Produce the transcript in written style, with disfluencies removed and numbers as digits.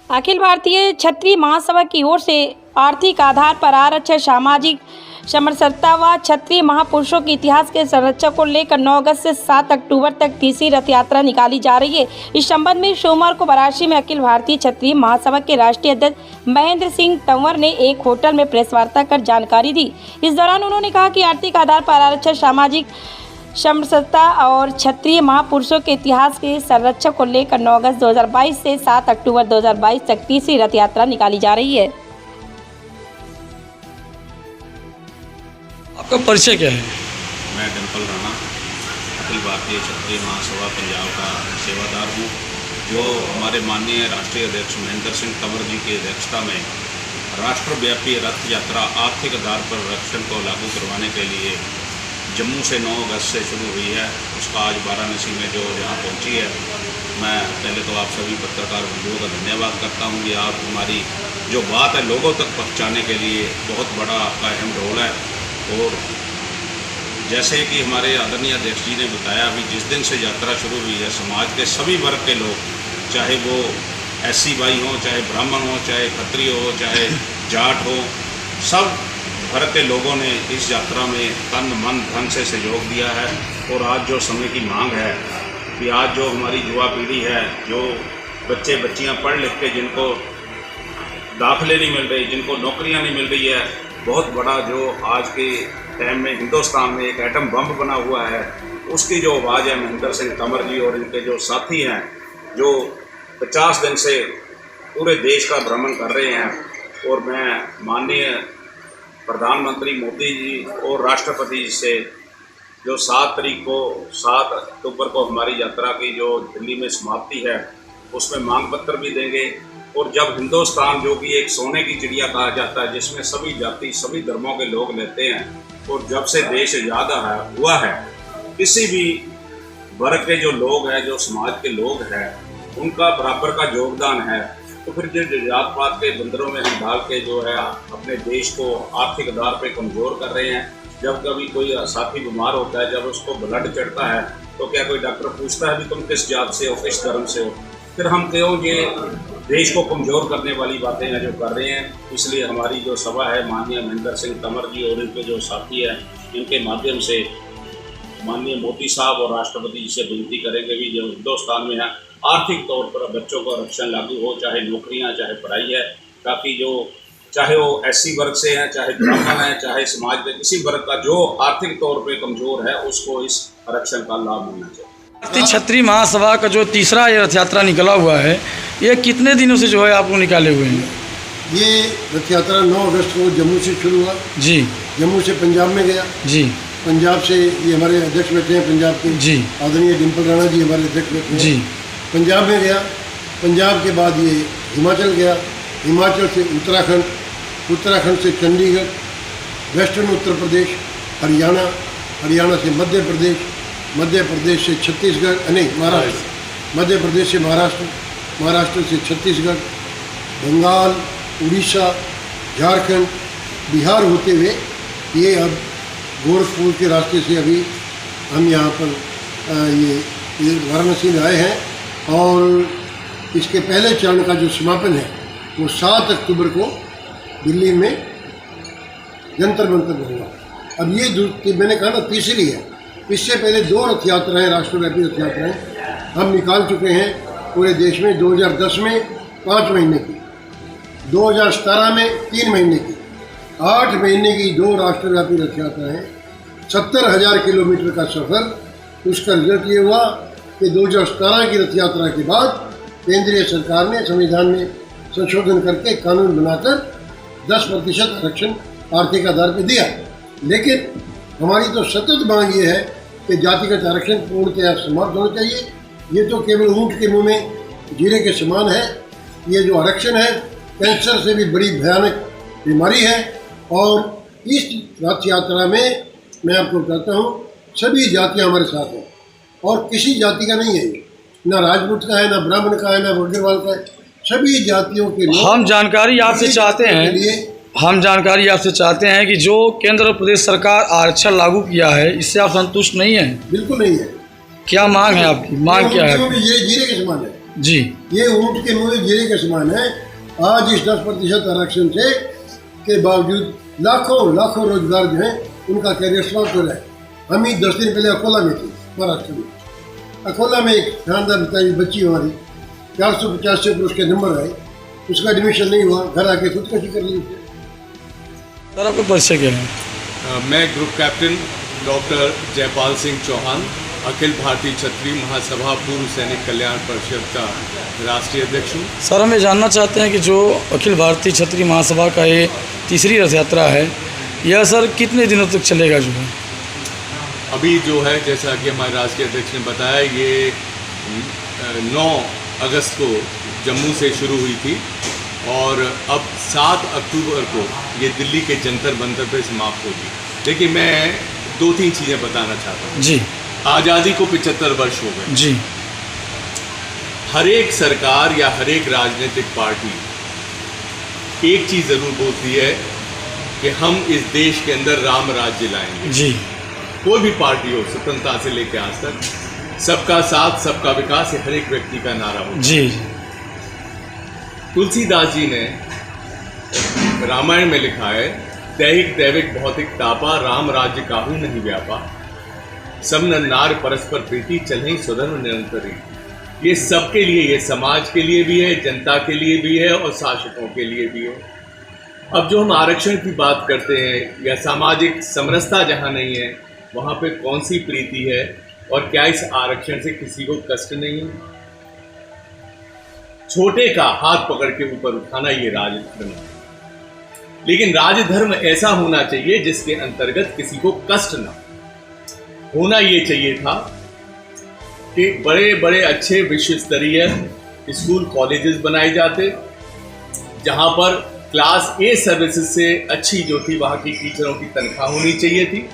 अखिल भारतीय क्षत्रिय महासभा की ओर से आर्थिक आधार पर आरक्षण, सामाजिक समरसता व क्षत्रिय महापुरुषों के इतिहास के संरक्षण को लेकर 9 अगस्त से 7 अक्टूबर तक तीसरी रथ यात्रा निकाली जा रही है। इस संबंध में सोमवार को वाराणसी में अखिल भारतीय क्षत्रिय महासभा के राष्ट्रीय अध्यक्ष महेंद्र सिंह तंवर ने एक होटल में प्रेस वार्ता कर जानकारी दी। इस दौरान उन्होंने कहा कि आर्थिक आधार पर आरक्षण, सामाजिक समरसता और क्षत्रिय महापुरुषों के इतिहास के संरक्षण को लेकर 9 अगस्त 2022 से 7 अक्टूबर 2022 तक तीसरी रथ यात्रा निकाली जा रही है। आपका परिचय क्या है? मैं डिम्पल राणा अखिल भारतीय क्षत्रिय महासभा पंजाब का सेवादार हूँ, जो हमारे माननीय राष्ट्रीय अध्यक्ष महेंद्र सिंह तंवर जी की अध्यक्षता में राष्ट्रव्यापी रथ यात्रा आर्थिक आधार पर आरक्षण को लागू करवाने के लिए जम्मू से 9 अगस्त से शुरू हुई है। उसका आज वाराणसी में जो यहाँ पहुँची है, मैं पहले तो आप सभी पत्रकार बंधुओं का धन्यवाद करता हूँ कि आप हमारी जो बात है लोगों तक पहुँचाने के लिए बहुत बड़ा आपका अहम रोल है। और जैसे कि हमारे आदरणीय अध्यक्ष जी ने बताया, अभी जिस दिन से यात्रा शुरू हुई है, समाज के सभी वर्ग के लोग, चाहे वो SC भाई हों, चाहे ब्राह्मण हो, चाहे क्षत्रिय हो, चाहे जाट हो, सब वर्ग के लोगों ने इस यात्रा में तन मन धन से सहयोग दिया है। और आज जो समय की मांग है कि आज जो हमारी युवा पीढ़ी है, जो बच्चे बच्चियां पढ़ लिख के जिनको दाखिले नहीं मिल रहे, जिनको नौकरियां नहीं मिल रही है, बहुत बड़ा जो आज के टाइम में हिंदुस्तान में एक एटम बम बना हुआ है, उसकी जो आवाज़ है महेंद्र सिंह तंवर जी और इनके जो साथी हैं, जो 50 दिन से पूरे देश का भ्रमण कर रहे हैं। और मैं माननीय प्रधानमंत्री मोदी जी और राष्ट्रपति जी से जो 7 अक्टूबर को हमारी यात्रा की जो दिल्ली में समाप्ति है, उसमें मांग पत्र भी देंगे। और जब हिंदुस्तान जो कि एक सोने की चिड़िया कहा जाता है, जिसमें सभी जाति सभी धर्मों के लोग रहते हैं, और जब से देश आज़ाद हुआ है, किसी भी वर्ग के जो लोग हैं, जो समाज के लोग हैं, उनका बराबर का योगदान है। तो फिर जो जात पात के बंदरों में हम डाल के जो है अपने देश को आर्थिक आधार पे कमज़ोर कर रहे हैं। जब कभी कोई साथी बीमार होता है, जब उसको ब्लड चढ़ता है, तो क्या कोई डॉक्टर पूछता है भी तुम किस जात से हो, किस धर्म से हो? फिर हम क्यों ये देश को कमज़ोर करने वाली बातें हैं जो कर रहे हैं। इसलिए हमारी जो सभा है, माननीय महेंद्र सिंह तंवर जी और इनके जो साथी हैं, इनके माध्यम से माननीय मोदी साहब और राष्ट्रपति जी से विनती करेंगे भी जो हिंदुस्तान में है, आर्थिक तौर पर बच्चों को आरक्षण लागू हो, चाहे नौकरियां, चाहे पढ़ाई है, ताकि जो चाहे वो SC वर्ग से हैं, चाहे ब्राह्मण है, चाहे समाज के किसी वर्ग का जो आर्थिक तौर पे कमज़ोर है, उसको इस आरक्षण का लाभ मिलना चाहिए। भारतीय क्षत्रिय महासभा का जो तीसरा रथ यात्रा निकला हुआ है, ये कितने दिनों से जो है आप लोग निकाले हुए हैं? ये रथ यात्रा 9 अगस्त को जम्मू से शुरू हुआ जी। जम्मू से पंजाब में गया जी। पंजाब से ये हमारे अध्यक्ष बैठे हैं पंजाब के जी, आदरणीय डिम्पल राणा जी हमारे अध्यक्ष बैठे हैं जी। पंजाब में गया। पंजाब के बाद ये हिमाचल गया, हिमाचल से उत्तराखंड, उत्तराखंड से चंडीगढ़, वेस्टर्न उत्तर प्रदेश, हरियाणा, हरियाणा से मध्य प्रदेश, मध्य प्रदेश से छत्तीसगढ़, नहीं महाराष्ट्र, मध्य प्रदेश से महाराष्ट्र, महाराष्ट्र से छत्तीसगढ़, बंगाल, उड़ीसा, झारखंड, बिहार होते हुए ये अब गोरखपुर के रास्ते से अभी हम यहाँ पर ये वाराणसी में आए हैं। और इसके पहले चरण का जो समापन है वो 7 अक्टूबर को दिल्ली में जंतर मंतर में होगा। अब ये मैंने कहा ना तीसरी है। इससे पहले 2 रथ यात्राएँ, राष्ट्रव्यापी रथ यात्राएँ हम निकाल चुके हैं पूरे देश में। 2010 में 5 महीने की, 2017 में 3 महीने की, 8 महीने की 2 राष्ट्रव्यापी रथ यात्राएँ, 70,000 किलोमीटर का सफ़र। उसका रिजल्ट ये हुआ कि 2017 की रथ यात्रा के बाद केंद्रीय सरकार ने संविधान में संशोधन करके कानून बनाकर 10% आरक्षण आर्थिक आधार पर दिया। लेकिन हमारी तो सतत मांग ये है कि जातिगत आरक्षण पूर्णतः समाप्त होना चाहिए। ये तो केवल ऊँट के मुँह में जीरे के समान है। ये जो आरक्षण है कैंसर से भी बड़ी भयानक बीमारी है। और इस रथ यात्रा में मैं आपको कहता हूँ सभी जातियाँ हमारे साथ हैं और किसी जाति का नहीं है, ना राजपूत का है, ना ब्राह्मण का है, ना बकरवाल का है, सभी जातियों के लोग। हम जानकारी आपसे चाहते हैं कि जो केंद्र और प्रदेश सरकार आरक्षण लागू किया है, इससे आप संतुष्ट नहीं हैं? बिल्कुल नहीं है। क्या मांग है आपकी? मांग क्या है? ये जीरे के समान है। जी। ये ऊँट के मुँह जीरे के समान है। आज इस 10% आरक्षण से के बावजूद लाखों लाखों रोजगार जो है उनका कैरियर समाप्त हो रहा है। हम ही 10 दिन पहले अकोला में थे, महाराष्ट्र में। अकोला में एक शानदार बेचारी बच्ची हमारी 450 से ऊपर उसके नंबर आए, उसका एडमिशन नहीं हुआ, घर आके खुदकशी कर ली उसने। सर आपका परिचय क्या है? मैं group captain doctor Jaipal Singh Chauhan, Akhil Bharatiya Kshatriya महासभा पूर्व सैनिक कल्याण परिषद का राष्ट्रीय अध्यक्ष हूँ। सर हम ये जानना चाहते हैं कि जो अखिल भारतीय क्षत्रिय महासभा का ये तीसरी रथ यात्रा है, यह सर कितने दिनों तक चलेगा जो है? अभी जो है जैसा कि हमारे राष्ट्रीय अध्यक्ष ने बताया, ये 9 अगस्त को जम्मू से शुरू हुई थी और अब 7 अक्टूबर को ये दिल्ली के जंतर मंतर पर समाप्त होगी। देखिए मैं 2-3 चीज़ें बताना चाहता हूँ। जी। आज़ादी को 75 वर्ष हो गए। जी। हर एक सरकार या हर एक राजनीतिक पार्टी एक चीज़ ज़रूर बोलती है कि हम इस देश के अंदर राम राज्य लाएंगे। जी। कोई भी पार्टी हो, स्वतंत्रता से लेकर आज तक, सबका साथ सबका विकास, ये हर एक व्यक्ति का नारा हो। जी। तुलसीदास जी ने रामायण में लिखा है, दैहिक दैविक भौतिक तापा, राम राज्य काहू नहीं व्यापा, सब नर नार परस्पर प्रीति, चलहि स्वधर्म निरंतरी। ये सबके लिए, ये समाज के लिए भी है, जनता के लिए भी है और शासकों के लिए भी है। अब जो हम आरक्षण की बात करते हैं या सामाजिक समरसता जहाँ नहीं है, वहाँ पे कौन सी प्रीति है और क्या इस आरक्षण से किसी को कष्ट नहीं है? छोटे का हाथ पकड़ के ऊपर उठाना, ये राजधर्म है। लेकिन राजधर्म ऐसा होना चाहिए जिसके अंतर्गत किसी को कष्ट ना होना। ये चाहिए था कि बड़े बड़े अच्छे विश्व स्तरीय स्कूल कॉलेजेस बनाए जाते, जहाँ पर क्लास A सर्विसेज से अच्छी जो थी वहाँ की टीचरों की तनख्वाह होनी चाहिए थी।